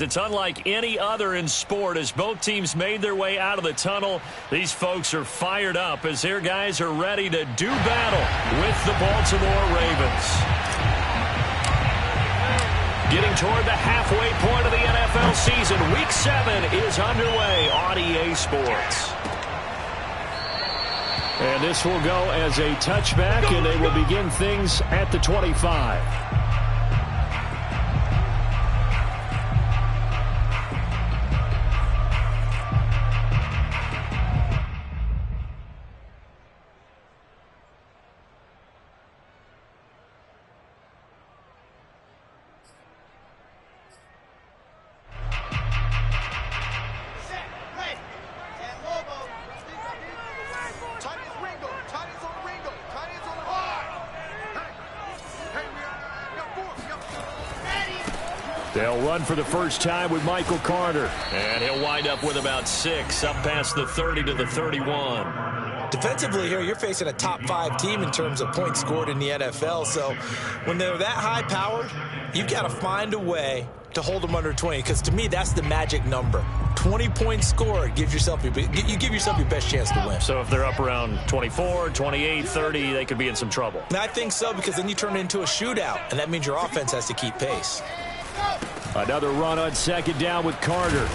It's unlike any other in sport as both teams made their way out of the tunnel. These folks are fired up as their guys are ready to do battle with the Baltimore Ravens. Getting toward the halfway point of the NFL season, Week 7 is underway on EA Sports. And this will go as a touchback, and they will begin things at the 25. They'll run for the first time with Michael Carter. And he'll wind up with about 6, up past the 30 to the 31. Defensively here, you're facing a top 5 team in terms of points scored in the NFL. So when they're that high-powered, you've got to find a way to hold them under 20. Because to me, that's the magic number. 20 points scored gives yourself you give yourself your best chance to win. So if they're up around 24, 28, 30, they could be in some trouble. And I think so, because then you turn it into a shootout, and that means your offense has to keep pace. Another run on second down with Carter.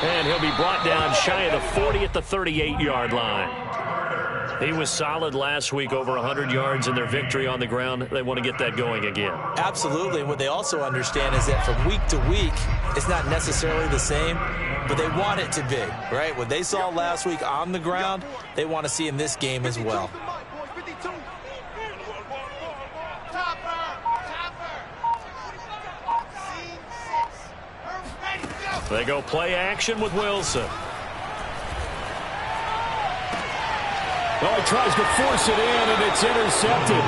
And he'll be brought down shy of the 40 at the 38-yard line. He was solid last week, over 100 yards in their victory on the ground. They want to get that going again. Absolutely. And what they also understand is that from week to week, it's not necessarily the same, but they want it to be, right? What they saw last week on the ground, they want to see in this game as well. They go play action with Wilson. Oh, he tries to force it in, and it's intercepted.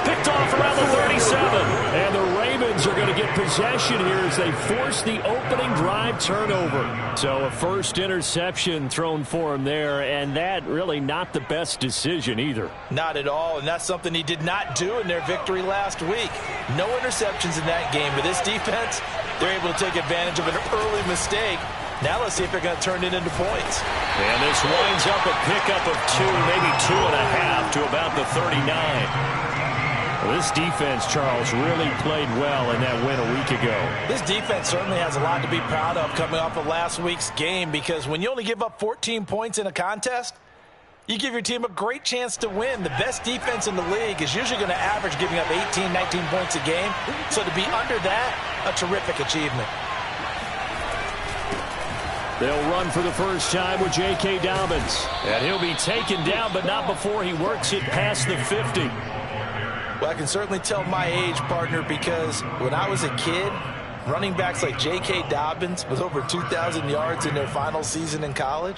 Picked off around the 37. And the Ravens are going to get possession here as they force the opening drive turnover. So a first interception thrown for him there, and that really not the best decision either. Not at all, and that's something he did not do in their victory last week. No interceptions in that game, but this defense, they're able to take advantage of an early mistake. Now let's see if they're going to turn it into points. And this winds up a pickup of 2, maybe 2.5 to about the 39. Well, this defense, Charles, really played well in that win a week ago. This defense certainly has a lot to be proud of coming off of last week's game, because when you only give up 14 points in a contest, you give your team a great chance to win. The best defense in the league is usually going to average giving up 18, 19 points a game. So to be under that, a terrific achievement. They'll run for the first time with J.K. Dobbins. And he'll be taken down, but not before he works it past the 50. Well, I can certainly tell my age, partner, because when I was a kid, running backs like J.K. Dobbins with over 2,000 yards in their final season in college,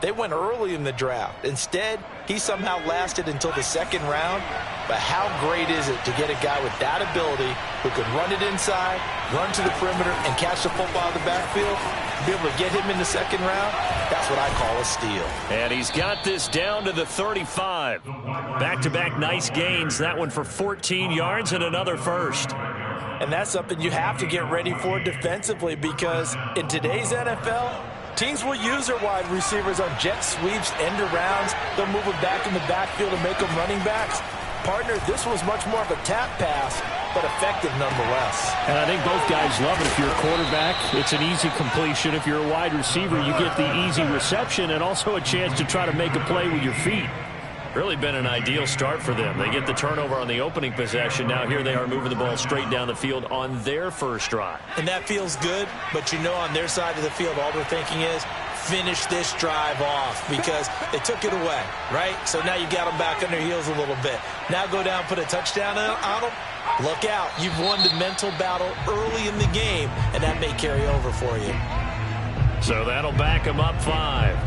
they went early in the draft. Instead, he somehow lasted until the second round. But how great is it to get a guy with that ability who could run it inside, run to the perimeter, and catch the football out of the backfield? To be able to get him in the second round, that's what I call a steal. And he's got this down to the 35. Back-to-back nice gains. That one for 14 yards and another first. And that's something you have to get ready for defensively, because in today's NFL, teams will use their wide receivers on jet sweeps, end arounds. They'll move them back in the backfield and make them running backs. Partner, this was much more of a tap pass, but effective nonetheless. And I think both guys love it. If you're a quarterback, it's an easy completion. If you're a wide receiver, you get the easy reception and also a chance to try to make a play with your feet. Really been an ideal start for them. They get the turnover on the opening possession. Now here they are moving the ball straight down the field on their first drive. And that feels good, but you know on their side of the field, all they're thinking is, finish this drive off, because they took it away, right? So now you got them back on their heels a little bit. Now go down, put a touchdown on them. Look out. You've won the mental battle early in the game, and that may carry over for you. So that'll back them up 5.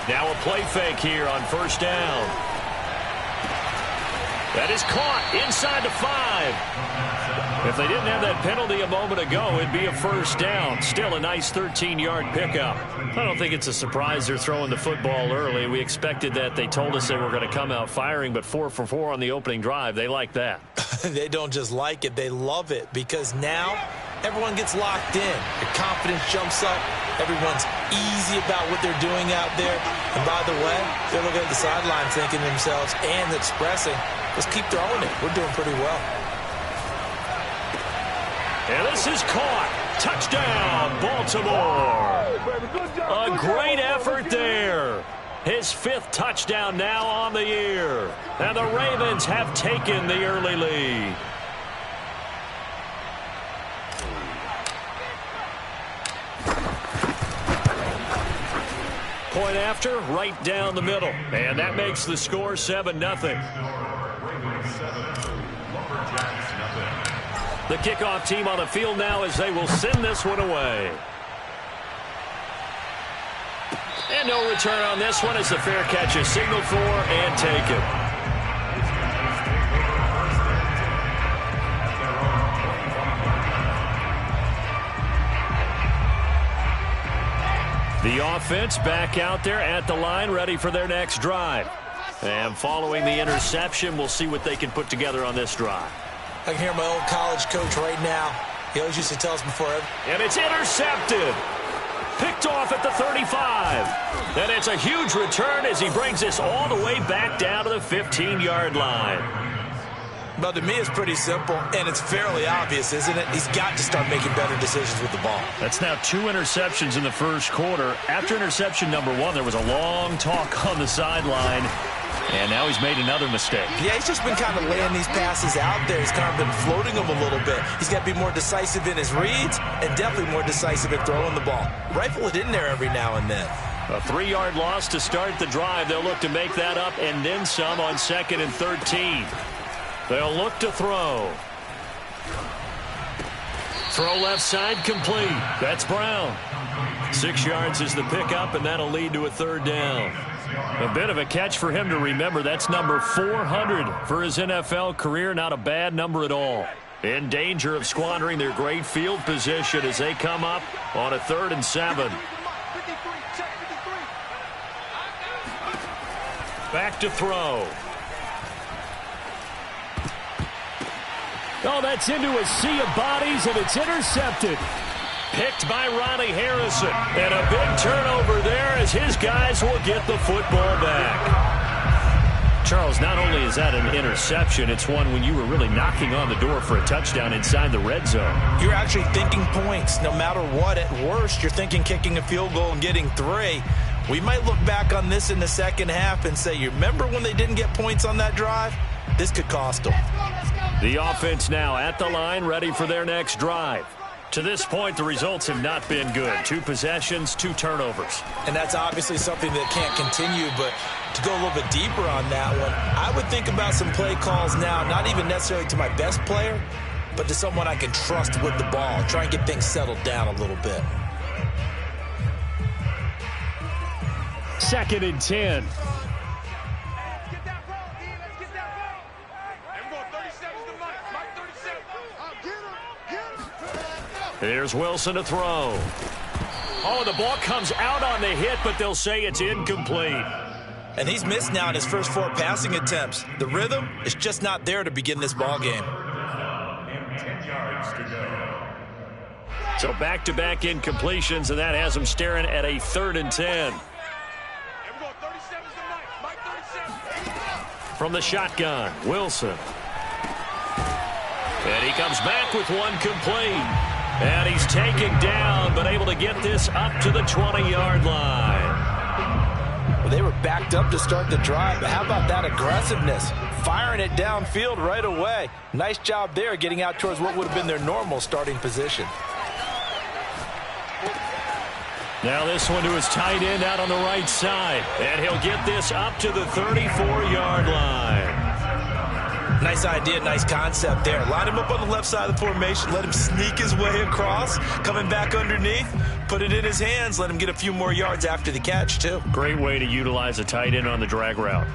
Now a play fake here on first down. That is caught inside the 5. If they didn't have that penalty a moment ago, it'd be a first down. Still a nice 13-yard pickup. I don't think it's a surprise they're throwing the football early. We expected that. They told us they were going to come out firing, but 4 for 4 on the opening drive. They like that. They don't just like it, they love it, because now everyone gets locked in. Their confidence jumps up. Everyone's easy about what they're doing out there. And by the way, they're looking at the sideline thinking to themselves and expressing, let's keep throwing it. We're doing pretty well. And this is caught. Touchdown, Baltimore. A great effort there. His 5th touchdown now on the year. And the Ravens have taken the early lead. Point after, right down the middle. And that makes the score 7-0. The kickoff team on the field now as they will send this one away. And no return on this one as the fair catch is signaled for and taken. The offense back out there at the line, ready for their next drive. And following the interception, we'll see what they can put together on this drive. I can hear my old college coach right now. He always used to tell us before every... And it's intercepted. Picked off at the 35. And it's a huge return as he brings this all the way back down to the 15-yard line. Well, to me, it's pretty simple, and it's fairly obvious, isn't it? He's got to start making better decisions with the ball. That's now 2 interceptions in the first quarter. After interception number 1, there was a long talk on the sideline. And now he's made another mistake. Yeah, he's just been kind of laying these passes out there. He's kind of been floating them a little bit. He's got to be more decisive in his reads and definitely more decisive in throwing the ball. Rifle it in there every now and then. A 3-yard loss to start the drive. They'll look to make that up and then some on 2nd and 13. They'll look to throw. Throw left side complete. That's Brown. 6 yards is the pickup, and that'll lead to a 3rd down. A bit of a catch for him to remember. That's number 400 for his NFL career. Not a bad number at all. In danger of squandering their great field position as they come up on a 3rd and 7. Back to throw. Oh, that's into a sea of bodies, and it's intercepted. Picked by Ronnie Harrison. And a big turnover there as his guys will get the football back. Charles, not only is that an interception, it's one when you were really knocking on the door for a touchdown inside the red zone. You're actually thinking points no matter what. At worst, you're thinking kicking a field goal and getting 3. We might look back on this in the second half and say, you remember when they didn't get points on that drive? This could cost them. The offense now at the line, ready for their next drive. To this point, the results have not been good. 2 possessions, 2 turnovers. And that's obviously something that can't continue, but to go a little bit deeper on that one, I would think about some play calls now, not even necessarily to my best player, but to someone I can trust with the ball. Try and get things settled down a little bit. 2nd and 10. Here's Wilson to throw. Oh, the ball comes out on the hit, but they'll say it's incomplete. And he's missed now in his first 4 passing attempts. The rhythm is just not there to begin this ball game. 10 yards to go. So back-to-back incompletions, and that has them staring at a 3rd and 10. From the shotgun, Wilson. And he comes back with one complete. And he's taken down, but able to get this up to the 20-yard line. Well, they were backed up to start the drive, but how about that aggressiveness? Firing it downfield right away. Nice job there getting out towards what would have been their normal starting position. Now this one to his tight end out on the right side. And he'll get this up to the 34-yard line. Nice idea, nice concept there. Line him up on the left side of the formation. Let him sneak his way across. Coming back underneath. Put it in his hands. Let him get a few more yards after the catch, too. Great way to utilize a tight end on the drag route.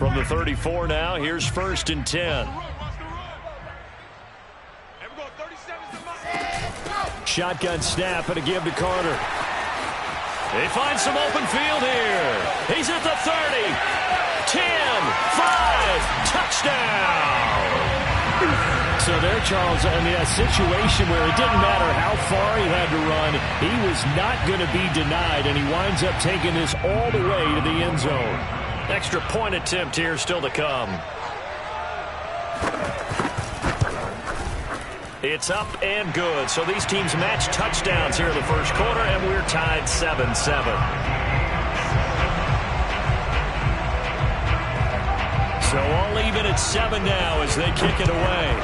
From the 34 now, here's 1st and 10. Shotgun snap and a give to Carter. He finds some open field here. He's at the 30. 10, 5, touchdown. So there, Charles, I mean, a situation where it didn't matter how far he had to run, he was not going to be denied, and he winds up taking this all the way to the end zone. Extra point attempt here still to come. It's up and good. So these teams match touchdowns here in the first quarter, and we're tied 7-7. So all even at 7 now as they kick it away.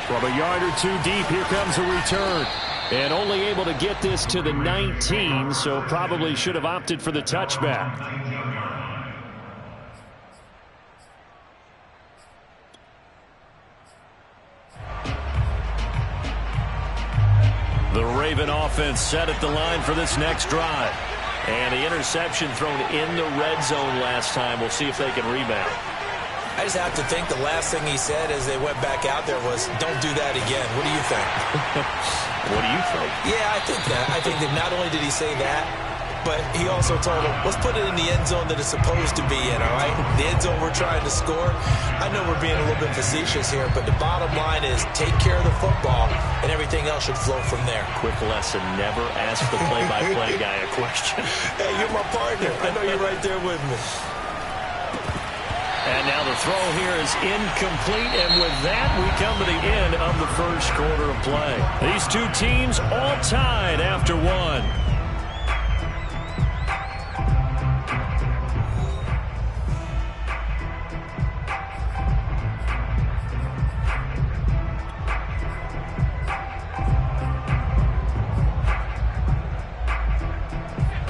From a yard or two deep, here comes a return. And only able to get this to the 19, so probably should have opted for the touchback. The Raven offense set at the line for this next drive. And the interception thrown in the red zone last time. We'll see if they can rebound. I just have to think the last thing he said as they went back out there was, don't do that again. What do you think? What do you think? Yeah, I think that. I think that not only did he say that, but he also told him, let's put it in the end zone that it's supposed to be in, all right? The end zone we're trying to score. I know we're being a little bit facetious here, but the bottom line is take care of the football, and everything else should flow from there. Quick lesson, never ask the play-by-play guy a question. Hey, you're my partner. I know you're right there with me. And now the throw here is incomplete, and with that, we come to the end of the first quarter of play. These two teams all tied after one.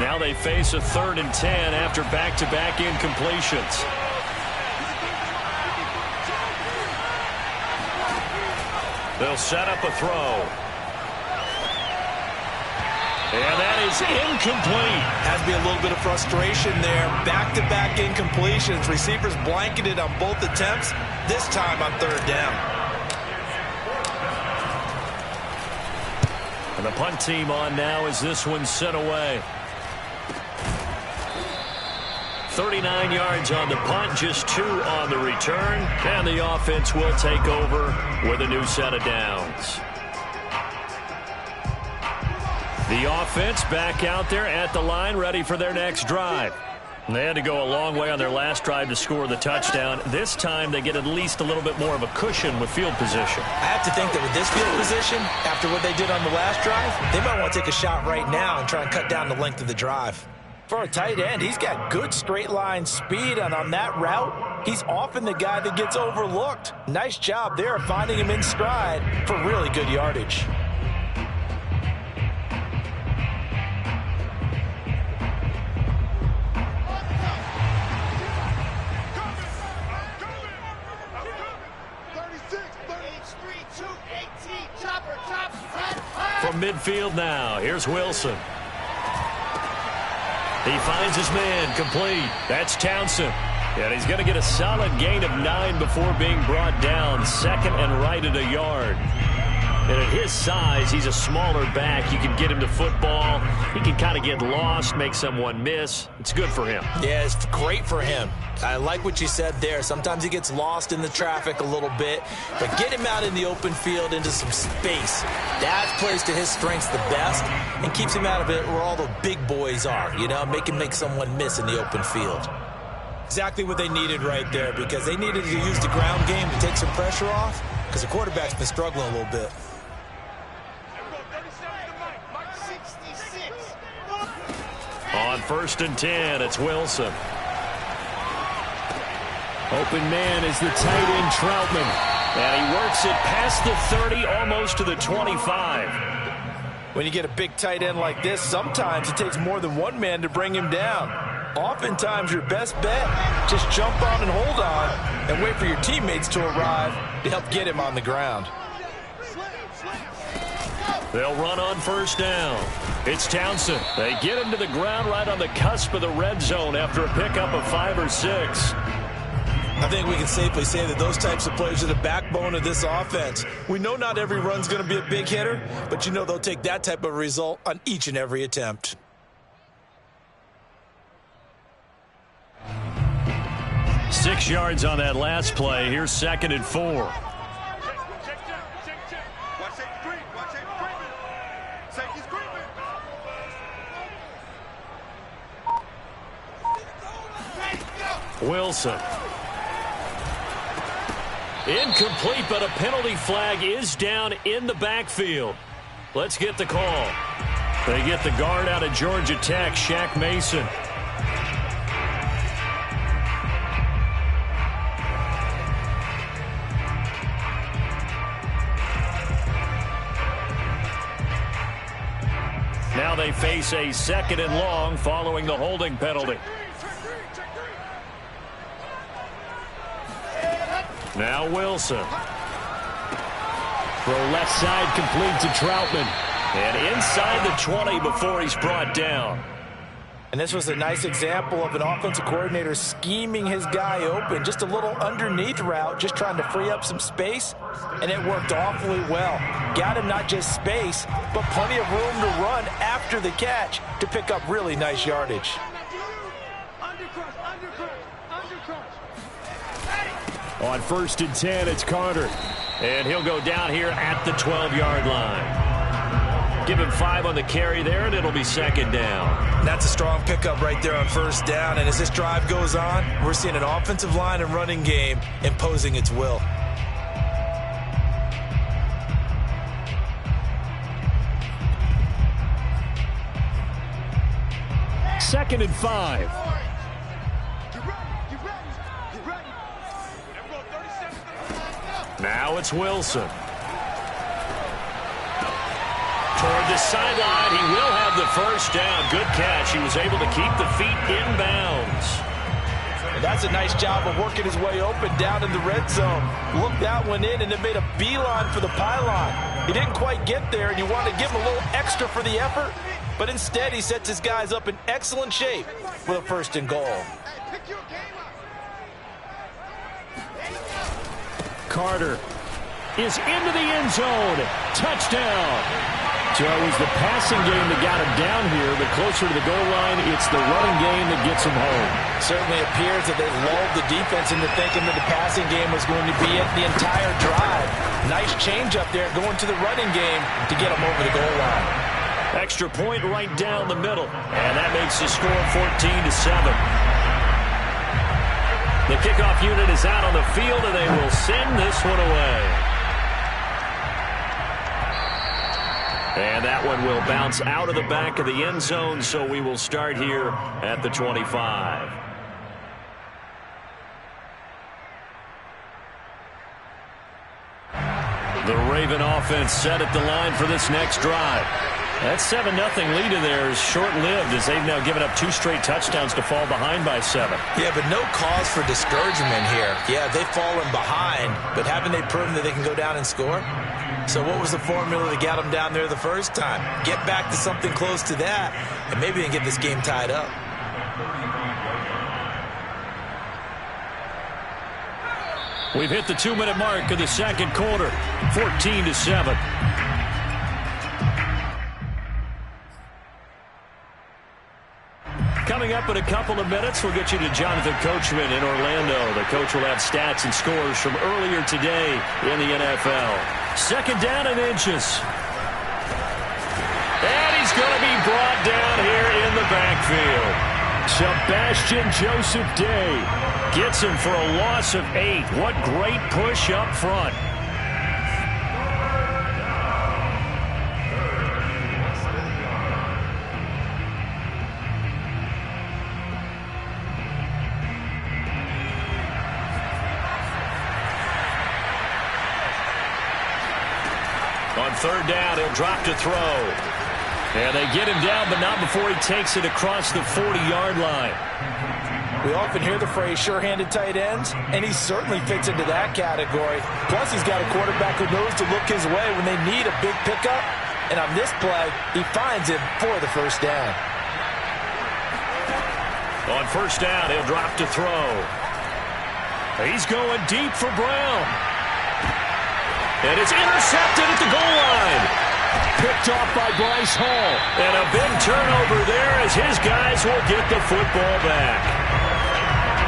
Now they face a 3rd and 10 after back-to-back incompletions. They'll set up a throw. And that is incomplete. Has to be a little bit of frustration there. Back-to-back incompletions. Receivers blanketed on both attempts. This time on 3rd down. And the punt team on now as this one's sent away. 39 yards on the punt, just 2 on the return. And the offense will take over with a new set of downs. The offense back out there at the line, ready for their next drive. They had to go a long way on their last drive to score the touchdown. This time they get at least a little bit more of a cushion with field position. I have to think that with this field position, after what they did on the last drive, they might want to take a shot right now and try and cut down the length of the drive. For a tight end, he's got good straight line speed, and on that route, he's often the guy that gets overlooked. Nice job there of finding him in stride for really good yardage. From midfield now, here's Wilson. He finds his man, complete. That's Townsend. And he's going to get a solid gain of 9 before being brought down. 2nd and right at a yard. And at his size, he's a smaller back. You can get him to football. He can kind of get lost, make someone miss. It's good for him. Yeah, it's great for him. I like what you said there. Sometimes he gets lost in the traffic a little bit, but get him out in the open field into some space. That plays to his strengths the best and keeps him out of it where all the big boys are, you know, make him make someone miss in the open field. Exactly what they needed right there, because they needed to use the ground game to take some pressure off, because the quarterback's been struggling a little bit. On 1st and 10, it's Wilson. Open man is the tight end Troutman. And he works it past the 30, almost to the 25. When you get a big tight end like this, sometimes it takes more than one man to bring him down. Oftentimes, your best bet, just jump on and hold on and wait for your teammates to arrive to help get him on the ground. They'll run on 1st down. It's Townsend. They get him to the ground right on the cusp of the red zone after a pickup of 5 or 6. I think we can safely say that those types of players are the backbone of this offense. We know not every run's going to be a big hitter, but you know they'll take that type of result on each and every attempt. Six yards on that last play. Here's 2nd and 4. Wilson. Incomplete, but a penalty flag is down in the backfield. Let's get the call. They get the guard out of Georgia Tech, Shaq Mason. Now they face a 2nd and long following the holding penalty. Now Wilson. Throw left side complete to Troutman. And inside the 20 before he's brought down. And this was a nice example of an offensive coordinator scheming his guy open. Just a little underneath route, just trying to free up some space. And it worked awfully well. Got him not just space, but plenty of room to run after the catch to pick up really nice yardage. On 1st and 10, it's Carter. And he'll go down here at the 12-yard line. Give him 5 on the carry there, and it'll be 2nd down. That's a strong pickup right there on 1st down. And as this drive goes on, we're seeing an offensive line and running game imposing its will. Second and 5. Now it's Wilson. Toward the sideline, he will have the 1st down. Good catch. He was able to keep the feet inbounds. And that's a nice job of working his way open down in the red zone. Looked that one in and it made a beeline for the pylon. He didn't quite get there, and you want to give him a little extra for the effort, but instead he sets his guys up in excellent shape with a 1st and goal. Carter is into the end zone. Touchdown. So it was the passing game that got him down here, but closer to the goal line, it's the running game that gets him home. Certainly appears that they lulled the defense into thinking that the passing game was going to be it the entire drive. Nice change up there going to the running game to get him over the goal line. Extra point right down the middle, and that makes the score 14-7. The kickoff unit is out on the field, and they will send this one away. And that one will bounce out of the back of the end zone, so we will start here at the 25. The Raven offense set at the line for this next drive. That 7-0 lead in there is short-lived as they've now given up 2 straight touchdowns to fall behind by 7. Yeah, but no cause for discouragement here. Yeah, they've fallen behind, but haven't they proven that they can go down and score? So what was the formula that got them down there the first time? Get back to something close to that, and maybe they can get this game tied up. We've hit the 2-minute mark of the second quarter, 14-7. Coming up in a couple of minutes, we'll get you to Jonathan Coachman in Orlando. The coach will have stats and scores from earlier today in the NFL. 2nd down and inches. And he's going to be brought down here in the backfield. Sebastian Joseph Day gets him for a loss of 8. What great push up front. On 3rd down, he'll drop to throw. And they get him down, but not before he takes it across the 40-yard line. We often hear the phrase sure-handed tight ends, and he certainly fits into that category. Plus, he's got a quarterback who knows to look his way when they need a big pickup. And on this play, he finds him for the first down. On first down, he'll drop to throw. He's going deep for Brown. And it's intercepted at the goal line. Picked off by Bryce Hall. And a big turnover there as his guys will get the football back.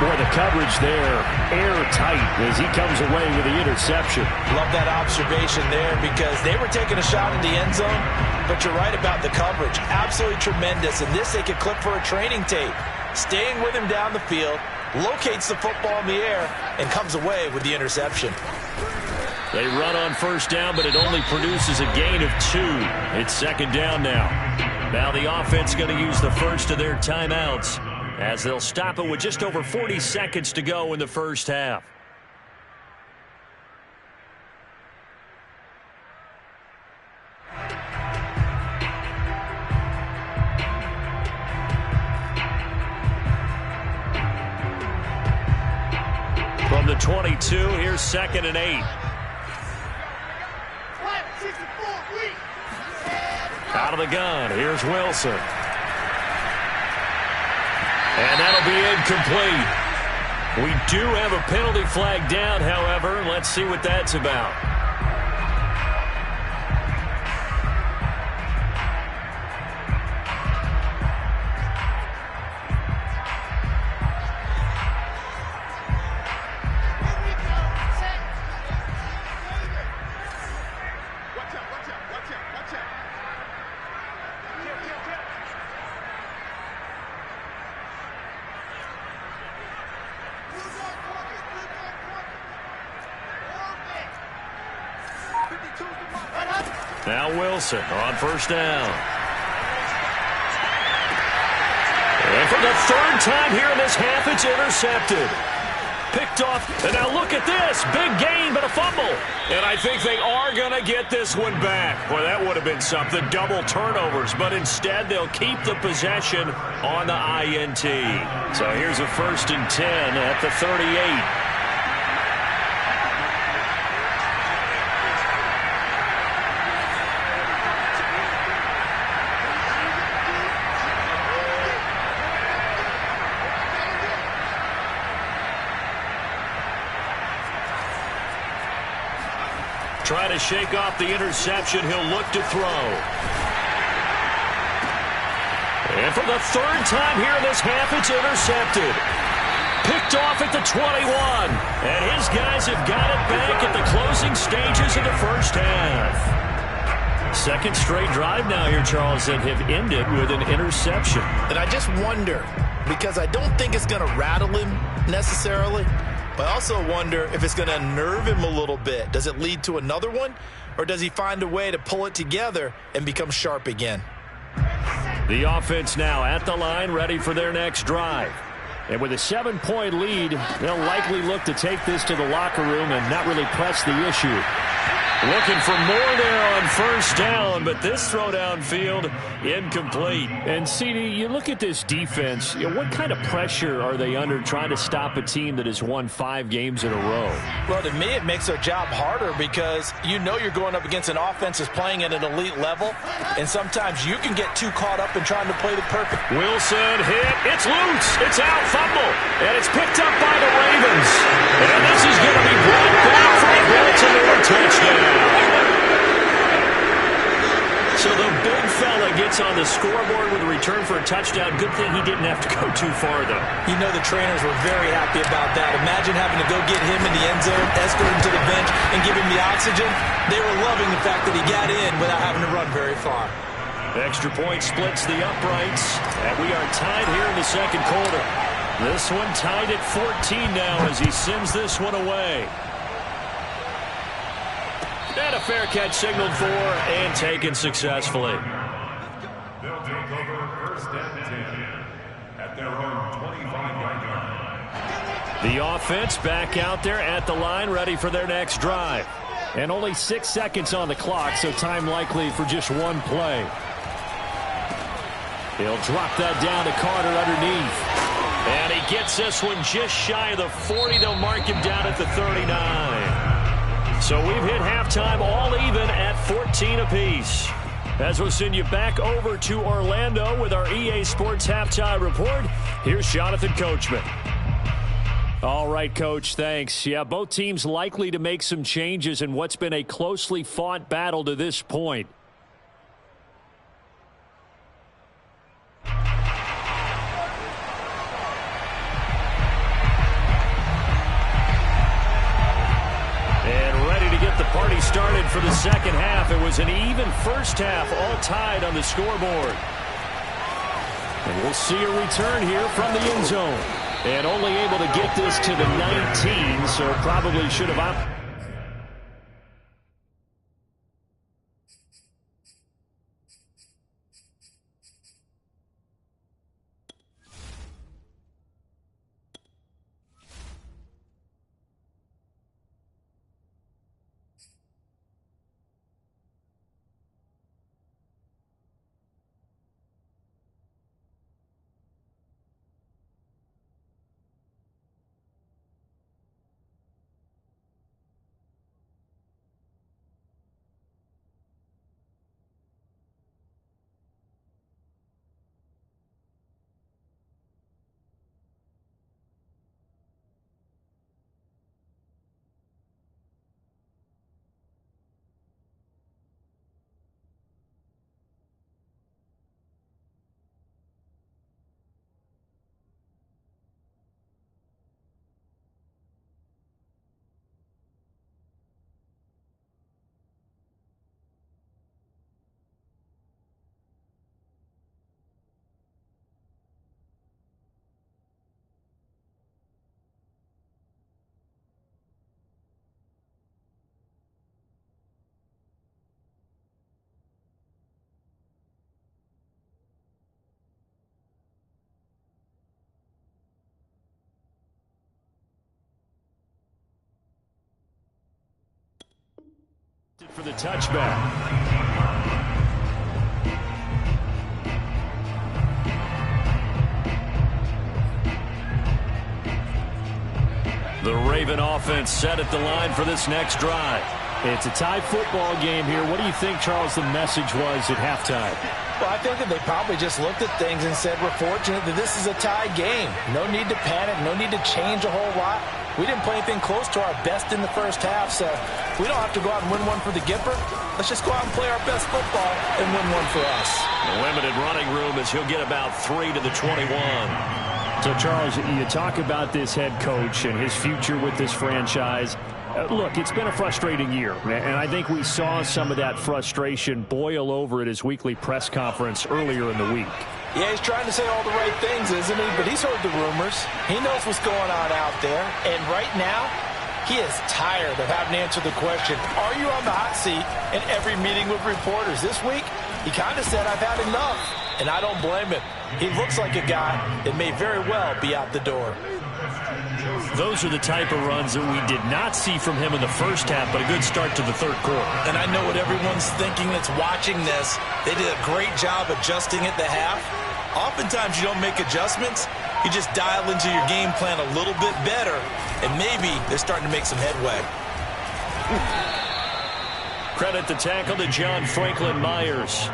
Boy, the coverage there, airtight as he comes away with the interception. Love that observation there because they were taking a shot in the end zone, but you're right about the coverage. Absolutely tremendous. And this they could clip for a training tape. Staying with him down the field, locates the football in the air, and comes away with the interception. They run on first down, but it only produces a gain of 2. It's second down now. Now the offense going to use the first of their timeouts as they'll stop it with just over 40 seconds to go in the first half. From the 22, here's 2nd and 8. Out of the gun, here's Wilson. And that'll be incomplete. We do have a penalty flag down, however. Let's see what that's about. Now Wilson on first down. And for the 3rd time here in this half, it's intercepted. Picked off, and now look at this. Big gain, but a fumble. And I think they are going to get this one back. Boy, that would have been something. Double turnovers, but instead they'll keep the possession on the INT. So here's a 1st and 10 at the 38. Trying to shake off the interception. He'll look to throw. And for the 3rd time here in this half, it's intercepted. Picked off at the 21. And his guys have got it back at the closing stages of the first half. 2nd straight drive now here, Charles, that have ended with an interception. And I just wonder, because I don't think it's going to rattle him necessarily, but I also wonder if it's going to unnerve him a little bit. Does it lead to another one? Or does he find a way to pull it together and become sharp again? The offense now at the line, ready for their next drive. And with a 7-point lead, they'll likely look to take this to the locker room and not really press the issue. Looking for more there on first down, but this throw downfield incomplete. And, CD, you look at this defense, what kind of pressure are they under trying to stop a team that has won 5 games in a row? Well, to me, it makes their job harder because you know you're going up against an offense that's playing at an elite level, and sometimes you can get too caught up in trying to play the perfect. Wilson hit. It's loose. It's out. Fumble. And it's picked up by the Ravens. And this is going to be brought back for a Baltimore touchdown. So the big fella gets on the scoreboard with a return for a touchdown. Good thing he didn't have to go too far, though. You know the trainers were very happy about that. Imagine having to go get him in the end zone, escort him to the bench, and give him the oxygen. They were loving the fact that he got in without having to run very far. Extra point splits the uprights, and we are tied here in the 2nd quarter. This one tied at 14 now as he sends this one away. And a fair catch signaled for and taken successfully. They'll take over 1st and 10 at their own 25-yard line. The offense back out there at the line, ready for their next drive. And only 6 seconds on the clock, so time likely for just one play. He'll drop that down to Carter underneath. And he gets this one just shy of the 40. They'll mark him down at the 39. So we've hit halftime all even at 14 apiece. As we'll send you back over to Orlando with our EA Sports Halftime Report, here's Jonathan Coachman. All right, Coach, thanks. Yeah, both teams likely to make some changes in what's been a closely fought battle to this point. The party started for the second half. It was an even first half, all tied on the scoreboard. And we'll see a return here from the end zone. And only able to get this to the 19, so probably should have opted. For the touchback. The Raven offense set at the line for this next drive. It's a tie football game here. What do you think, Charles, the message was at halftime? Well, I think that they probably just looked at things and said, we're fortunate that this is a tie game. No need to panic. No need to change a whole lot. We didn't play anything close to our best in the first half, so we don't have to go out and win one for the Gipper. Let's just go out and play our best football and win one for us. The limited running room as he'll get about 3 to the 21. So, Charles, you talk about this head coach and his future with this franchise. Look, it's been a frustrating year, and I think we saw some of that frustration boil over at his weekly press conference earlier in the week. Yeah, he's trying to say all the right things, isn't he? But he's heard the rumors. He knows what's going on out there. And right now, he is tired of having to answer the question, are you on the hot seat in every meeting with reporters? This week, he kind of said, I've had enough. And I don't blame him. He looks like a guy that may very well be out the door. Those are the type of runs that we did not see from him in the first half, but a good start to the third quarter. And I know what everyone's thinking that's watching this. They did a great job adjusting at the half. Oftentimes you don't make adjustments. You just dial into your game plan a little bit better, and maybe they're starting to make some headway. Credit the tackle to John Franklin Myers.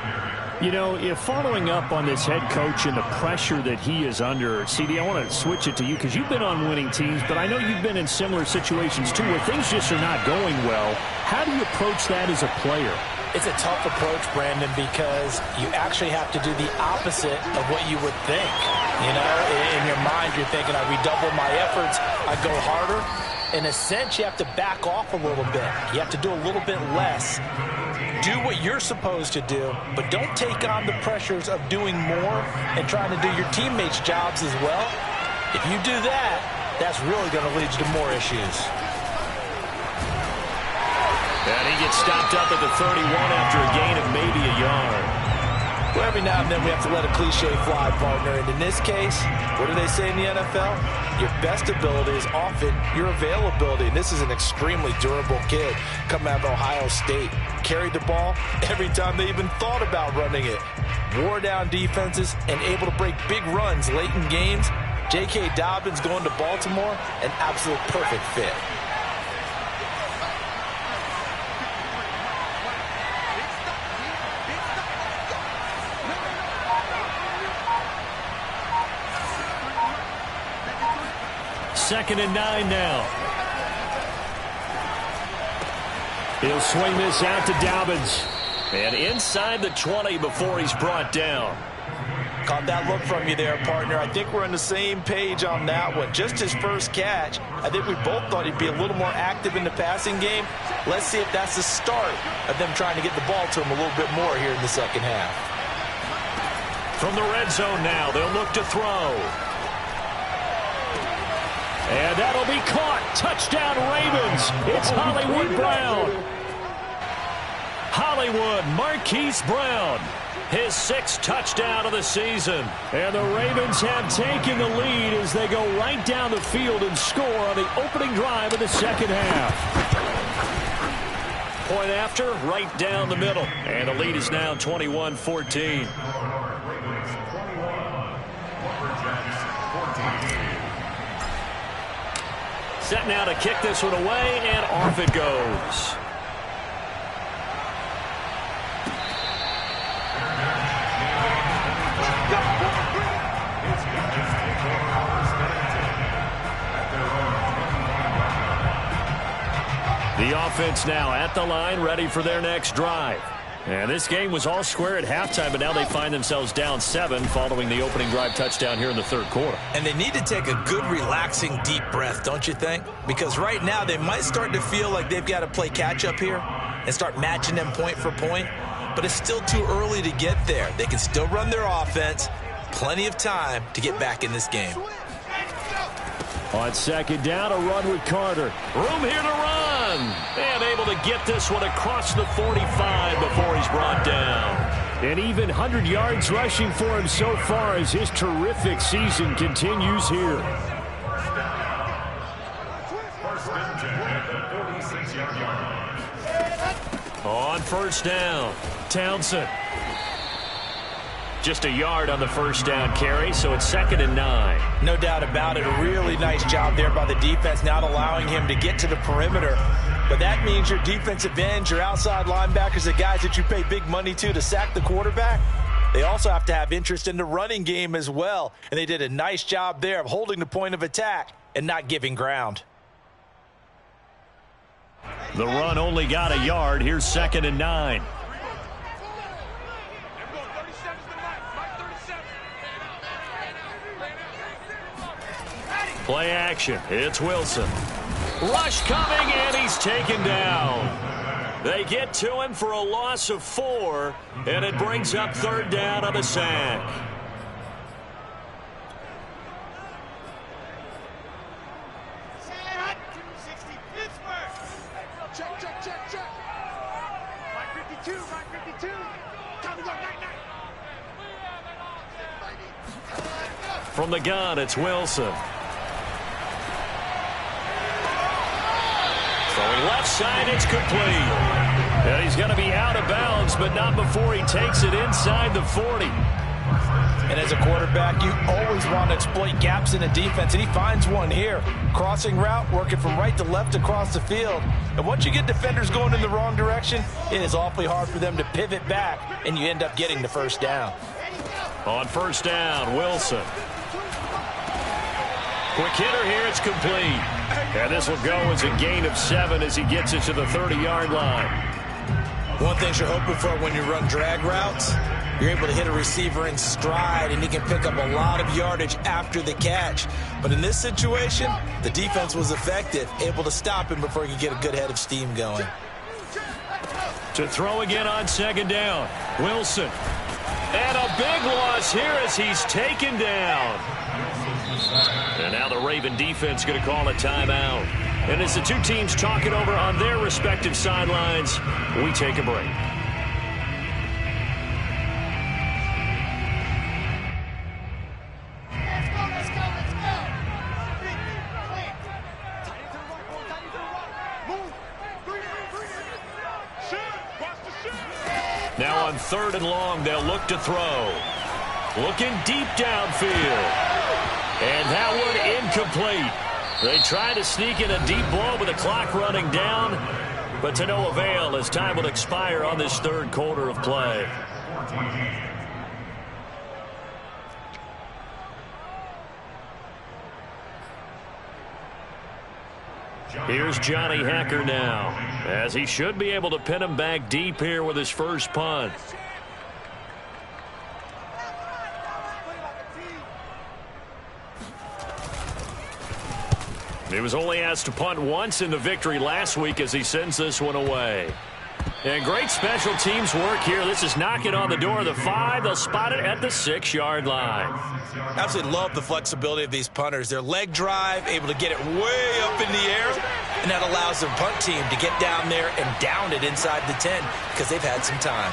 You know, if following up on this head coach and the pressure that he is under, CD, I want to switch it to you because you've been on winning teams, but I know you've been in similar situations too where things just are not going well. How do you approach that as a player? It's a tough approach, Brandon, because you actually have to do the opposite of what you would think. You know, in your mind, you're thinking, I redouble my efforts, I go harder. In a sense, you have to back off a little bit. You have to do a little bit less. Do what you're supposed to do, but don't take on the pressures of doing more and trying to do your teammates' jobs as well. If you do that, that's really going to lead you to more issues. And he gets stopped up at the 31 after a gain of maybe a yard. Well, every now and then we have to let a cliche fly, partner. And in this case, what do they say in the NFL? Your best ability is often your availability. And this is an extremely durable kid coming out of Ohio State. Carried the ball every time they even thought about running it. Wore down defenses and able to break big runs late in games. J.K. Dobbins going to Baltimore, an absolute perfect fit. 2nd and 9 now. He'll swing this out to Dobbins. And inside the 20 before he's brought down. Caught that look from you there, partner. I think we're on the same page on that one. Just his first catch. I think we both thought he'd be a little more active in the passing game. Let's see if that's the start of them trying to get the ball to him a little bit more here in the second half. From the red zone now, they'll look to throw. And that'll be caught. Touchdown, Ravens. It's Hollywood Brown. Hollywood, Marquise Brown. His 6th touchdown of the season. And the Ravens have taken the lead as they go right down the field and score on the opening drive of the second half. Point after, right down the middle. And the lead is now 21-14. Set now to kick this one away, and off it goes. The offense now at the line, ready for their next drive. And this game was all square at halftime, but now they find themselves down 7 following the opening drive touchdown here in the 3rd quarter. And they need to take a good, relaxing, deep breath, don't you think? Because right now they might start to feel like they've got to play catch-up here and start matching them point for point. But it's still too early to get there. They can still run their offense. Plenty of time to get back in this game. On 2nd down, a run with Carter. Room here to run. And able to get this one across the 45 before he's brought down. And even 100 yards rushing for him so far as his terrific season continues here. On 1st down, Townsend. Just a yard on the 1st down carry, so it's 2nd and 9. No doubt about it. A really nice job there by the defense, not allowing him to get to the perimeter. But that means your defensive ends, your outside linebackers, the guys that you pay big money to sack the quarterback, they also have to have interest in the running game as well. And they did a nice job there of holding the point of attack and not giving ground. The run only got a yard. Here's 2nd and 9. Play action. It's Wilson. Rush coming, and he's taken down. They get to him for a loss of 4, and it brings up 3rd down on the sack. From the gun, it's Wilson. Throwing left side, it's complete. And he's going to be out of bounds, but not before he takes it inside the 40. And as a quarterback, you always want to exploit gaps in the defense, and he finds one here. Crossing route, working from right to left across the field. And once you get defenders going in the wrong direction, it is awfully hard for them to pivot back, and you end up getting the 1st down. On 1st down, Wilson. Quick hitter here, it's complete. And this will go as a gain of 7 as he gets it to the 30-yard line. One thing you're hoping for when you run drag routes, you're able to hit a receiver in stride, and he can pick up a lot of yardage after the catch. But in this situation, the defense was effective, able to stop him before he could get a good head of steam going. To throw again on 2nd down, Wilson. And a big loss here as he's taken down. And now the Raven defense going to call a timeout. And as the two teams talk it over on their respective sidelines, we take a break. Now on 3rd and long, they'll look to throw. Looking deep downfield. And that one incomplete. They try to sneak in a deep blow with the clock running down, but to no avail as time will expire on this 3rd quarter of play. Here's Johnny Hacker now, as he should be able to pin him back deep here with his first punt. He was only asked to punt once in the victory last week as he sends this one away. And great special teams work here. This is knocking on the door of the 5. They'll spot it at the 6-yard line. Absolutely love the flexibility of these punters. Their leg drive, able to get it way up in the air, and that allows the punt team to get down there and down it inside the 10 because they've had some time.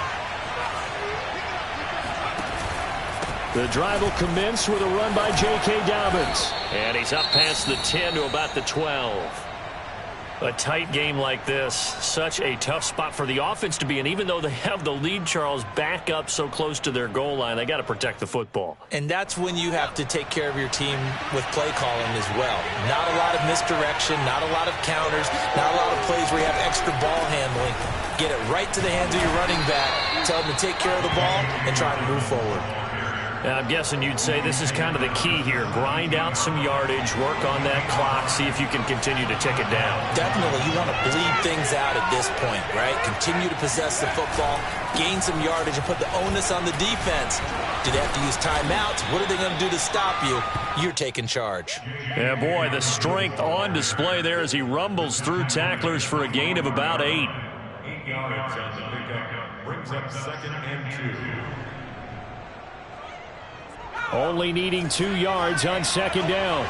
The drive will commence with a run by J.K. Dobbins. And he's up past the 10 to about the 12. A tight game like this, such a tough spot for the offense to be in. Even though they have the lead, Charles, back up so close to their goal line, they got to protect the football. And that's when you have to take care of your team with play calling as well. Not a lot of misdirection, not a lot of counters, not a lot of plays where you have extra ball handling. Get it right to the hands of your running back, tell them to take care of the ball, and try and move forward. Now, I'm guessing you'd say this is kind of the key here. Grind out some yardage, work on that clock, see if you can continue to tick it down. Definitely, you want to bleed things out at this point, right? Continue to possess the football, gain some yardage, and put the onus on the defense. Do they have to use timeouts? What are they going to do to stop you? You're taking charge. Yeah, boy, the strength on display there as he rumbles through tacklers for a gain of about 8. 8 yards on the pickup. Brings up 2nd and 2. Only needing 2 yards on 2nd down.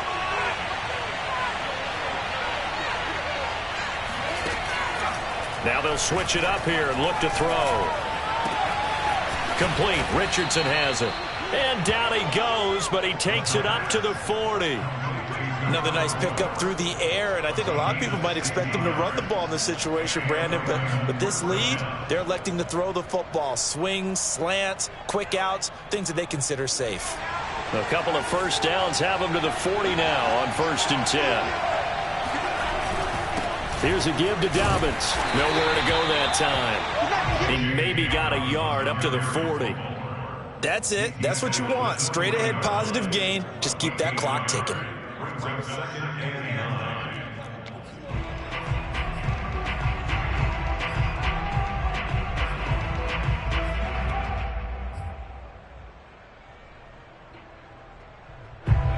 Now they'll switch it up here and look to throw. Complete. Richardson has it. And down he goes, but he takes it up to the 40. Another nice pickup through the air, and I think a lot of people might expect them to run the ball in this situation, Brandon, but with this lead, they're electing to throw the football. Swings, slants, quick outs, things that they consider safe. A couple of first downs have them to the 40 now on 1st and 10. Here's a give to Dobbins. Nowhere to go that time. He maybe got a yard up to the 40. That's it. That's what you want. Straight ahead positive gain. Just keep that clock ticking. Brings up 2nd and 9.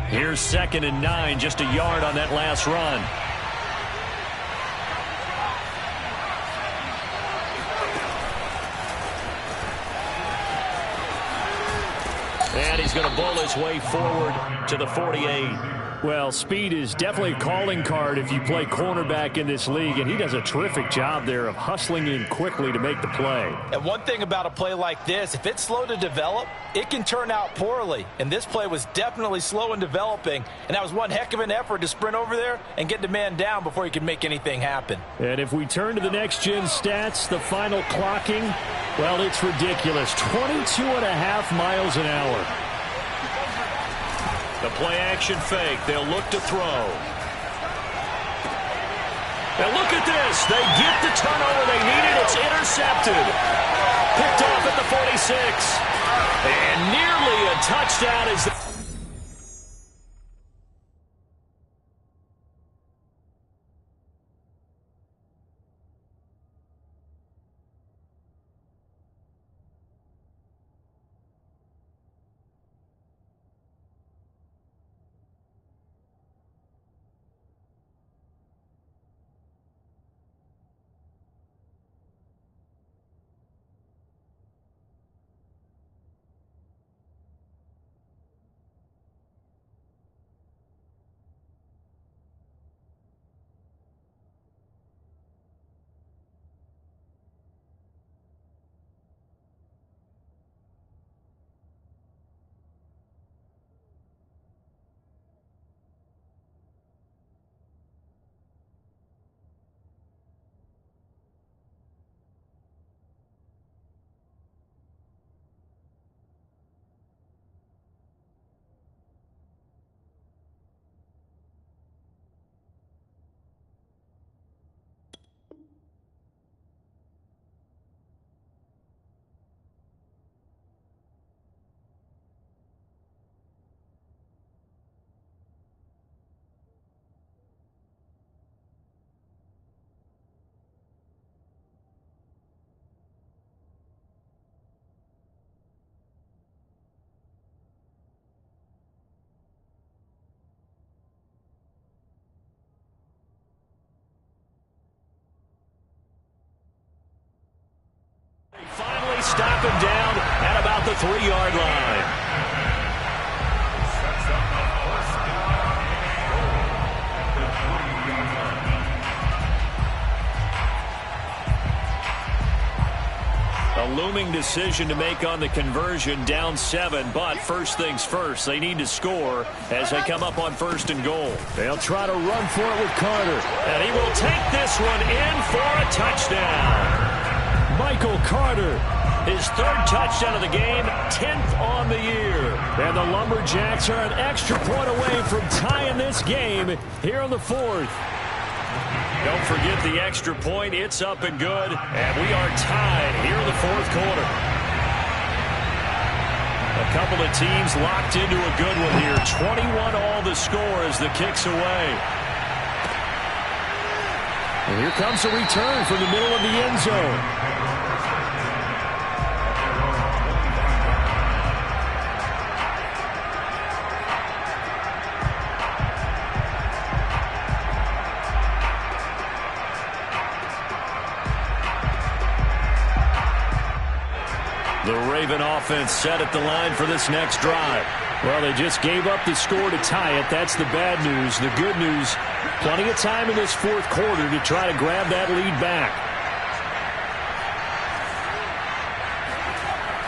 Here's 2nd and 9, just a yard on that last run. And he's going to bowl his way forward to the 48. Well, speed is definitely a calling card if you play cornerback in this league, and he does a terrific job there of hustling in quickly to make the play. And one thing about a play like this, if it's slow to develop, it can turn out poorly. And this play was definitely slow in developing, and that was one heck of an effort to sprint over there and get the man down before he could make anything happen. And if we turn to the next-gen stats, the final clocking, well, it's ridiculous. 22.5 miles an hour. The play-action fake. They'll look to throw. And look at this. They get the turnover they needed. It's intercepted. Picked off at the 46. And nearly a touchdown as the they stop him down at about the 3-yard line. Sets up a first down and goal at the 3-yard line. A looming decision to make on the conversion, down 7, but first things first, they need to score as they come up on 1st and goal. They'll try to run for it with Carter. And he will take this one in for a touchdown. Michael Carter. His 3rd touchdown of the game, 10th on the year. And the Lumberjacks are an extra point away from tying this game here in the 4th. Don't forget the extra point. It's up and good. And we are tied here in the 4th quarter. A couple of teams locked into a good one here. 21 all the score as the kick's away. And here comes a return from the middle of the end zone. The Raven offense set at the line for this next drive. Well, they just gave up the score to tie it. That's the bad news. The good news, plenty of time in this 4th quarter to try to grab that lead back.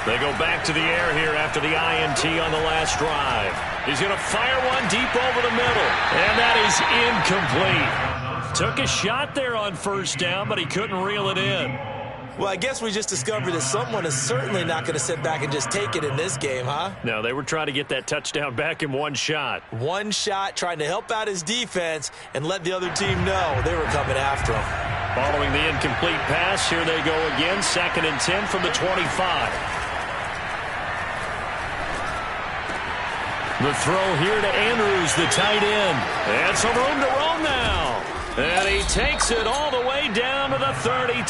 They go back to the air here after the INT on the last drive. He's going to fire one deep over the middle. And that is incomplete. Took a shot there on 1st down, but he couldn't reel it in. Well, I guess we just discovered that someone is certainly not going to sit back and just take it in this game, huh? No, they were trying to get that touchdown back in one shot. One shot, trying to help out his defense and let the other team know they were coming after him. Following the incomplete pass, here they go again. 2nd and 10 from the 25. The throw here to Andrews, the tight end. And some room to roam now. And he takes it all the way down to the 32.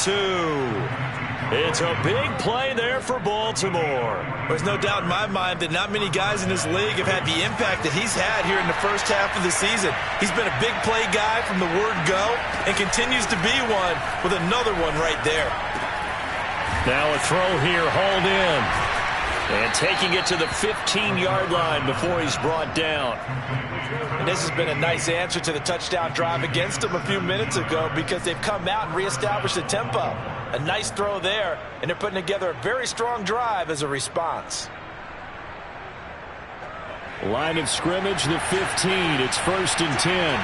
It's a big play there for Baltimore. There's no doubt in my mind that not many guys in this league have had the impact that he's had here in the first half of the season. He's been a big play guy from the word go and continues to be one with another one right there. Now a throw here, hauled in. And taking it to the 15-yard line before he's brought down. And this has been a nice answer to the touchdown drive against them a few minutes ago because they've come out and reestablished the tempo. A nice throw there, and they're putting together a very strong drive as a response. Line of scrimmage, the 15. It's 1st and 10.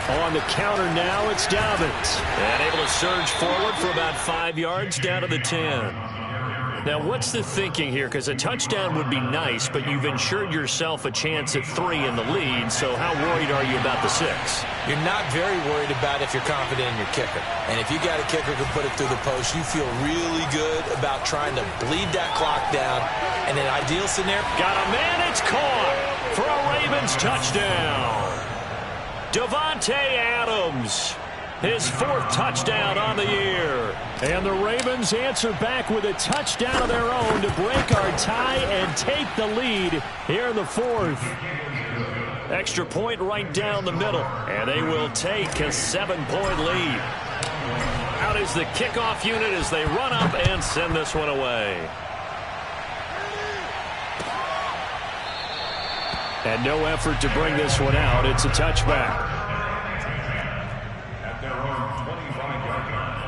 On the counter now, it's Dobbins. And able to surge forward for about 5 yards down to the 10. Now, what's the thinking here? Because a touchdown would be nice, but you've ensured yourself a chance at 3 in the lead, so how worried are you about the 6? You're not very worried about if you're confident in your kicker. And if you got a kicker who can put it through the post, you feel really good about trying to bleed that clock down. In an ideal scenario, got a man, it's caught for a Ravens touchdown. Davante Adams, his 4th touchdown on the year. And the Ravens answer back with a touchdown of their own to break our tie and take the lead here in the 4th. Extra point right down the middle, and they will take a 7-point lead. Out is the kickoff unit as they run up and send this one away. And no effort to bring this one out. It's a touchback. At their own 25-yard line.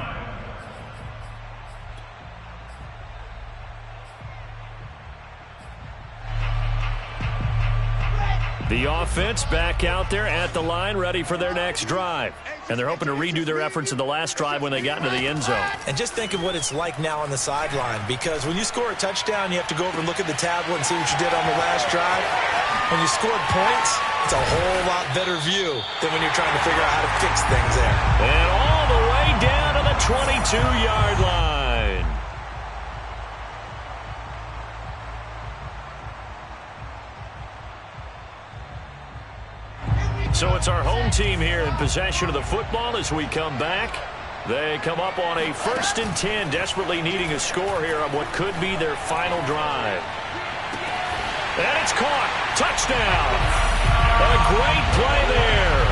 The offense back out there at the line, ready for their next drive. And they're hoping to redo their efforts in the last drive when they got into the end zone. and just think of what it's like now on the sideline, because when you score a touchdown, you have to go over and look at the tablet and see what you did on the last drive. When you scored points, it's a whole lot better view than when you're trying to figure out how to fix things there. And all the way down to the 22-yard line. So it's our home team here in possession of the football as we come back. They come up on a 1st and 10, desperately needing a score here on what could be their final drive. And it's caught. Touchdown. A great play there.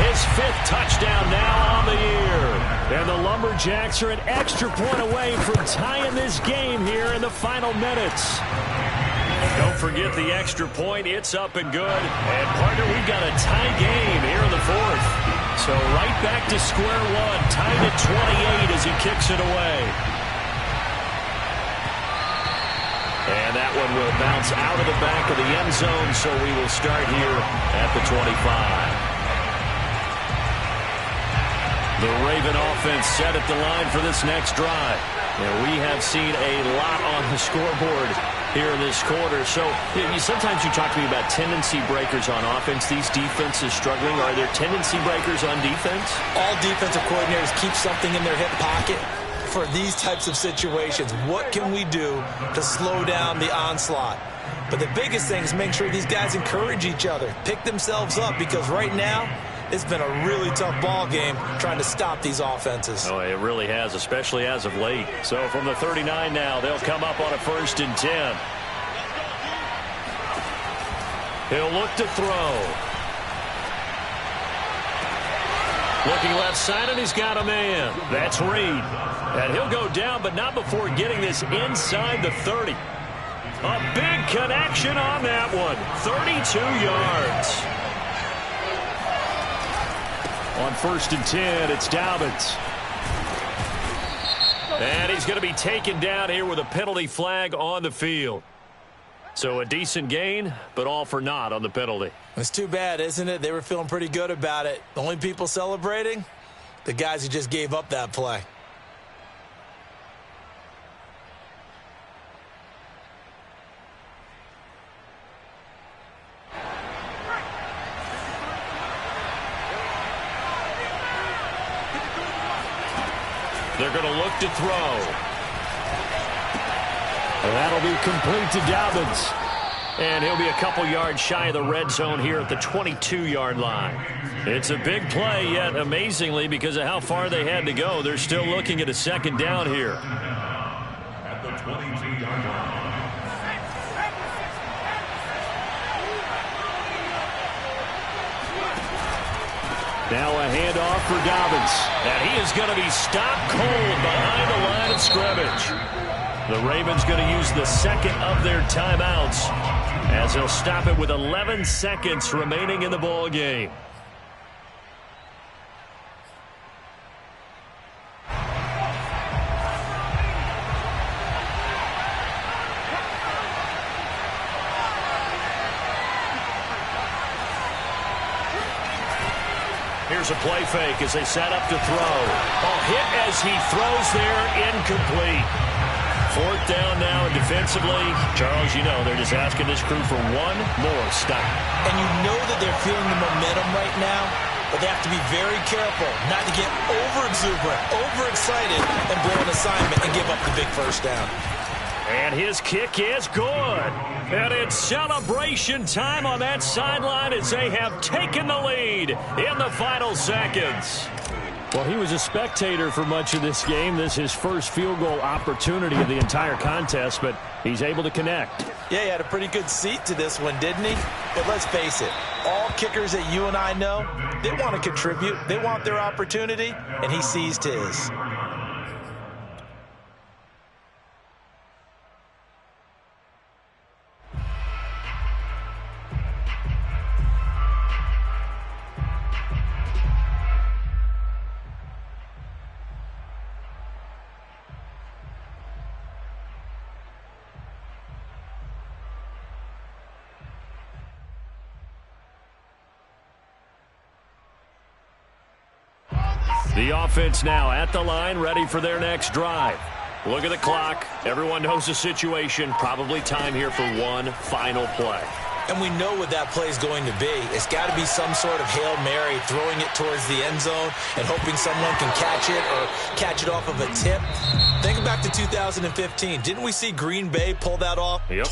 His 5th touchdown now on the year. And the Lumberjacks are an extra point away from tying this game here in the final minutes. Don't forget the extra point. It's up and good. And, partner, we've got a tie game here in the fourth. So right back to square one, tied at 28 as he kicks it away. And that one will bounce out of the back of the end zone, so we will start here at the 25. The Raven offense set at the line for this next drive. And we have seen a lot on the scoreboard here in this quarter. So sometimes you talk to me about tendency breakers on offense. These defenses struggling. Are there tendency breakers on defense? All defensive coordinators keep something in their hip pocket for these types of situations. What can we do to slow down the onslaught? But the biggest thing is make sure these guys encourage each other, pick themselves up, because right now it's been a really tough ball game trying to stop these offenses. Oh, it really has, especially as of late. So from the 39 now, they'll come up on a 1st and 10. He'll look to throw. Looking left side, and he's got a man. That's Reed. And he'll go down, but not before getting this inside the 30. A big connection on that one. 32 yards. On 1st and 10, it's Dobbins. And he's going to be taken down here with a penalty flag on the field. So a decent gain, but all for naught on the penalty. It's too bad, isn't it? They were feeling pretty good about it. The only people celebrating, the guys who just gave up that play. They're going to look to throw. And that'll be complete to Dobbins. And he'll be a couple yards shy of the red zone here at the 22-yard line. It's a big play, yet amazingly, because of how far they had to go, they're still looking at a 2nd down here. At the 22-yard line. Now a handoff for Dobbins. And he is going to be stopped cold behind the line of scrimmage. The Ravens going to use the 2nd of their timeouts as they'll stop it with 11 seconds remaining in the ball game. Here's a play fake as they set up to throw. A hit as he throws there, incomplete. 4th down now, and defensively, Charles, you know, they're just asking this crew for one more stop. And you know that they're feeling the momentum right now, but they have to be very careful not to get over-exuberant, overexcited, and blow an assignment and give up the big 1st down. And his kick is good. And it's celebration time on that sideline as they have taken the lead in the final seconds. Well, he was a spectator for much of this game. This is his first field goal opportunity of the entire contest, but he's able to connect. Yeah, he had a pretty good seat to this one, didn't he? But let's face it, all kickers that you and I know, they want to contribute. They want their opportunity, and he seized his. The offense now at the line, ready for their next drive. Look at the clock. Everyone knows the situation. Probably time here for one final play. And we know what that play is going to be. It's got to be some sort of Hail Mary, throwing it towards the end zone and hoping someone can catch it or catch it off of a tip. Think back to 2015. Didn't we see Green Bay pull that off? Yep.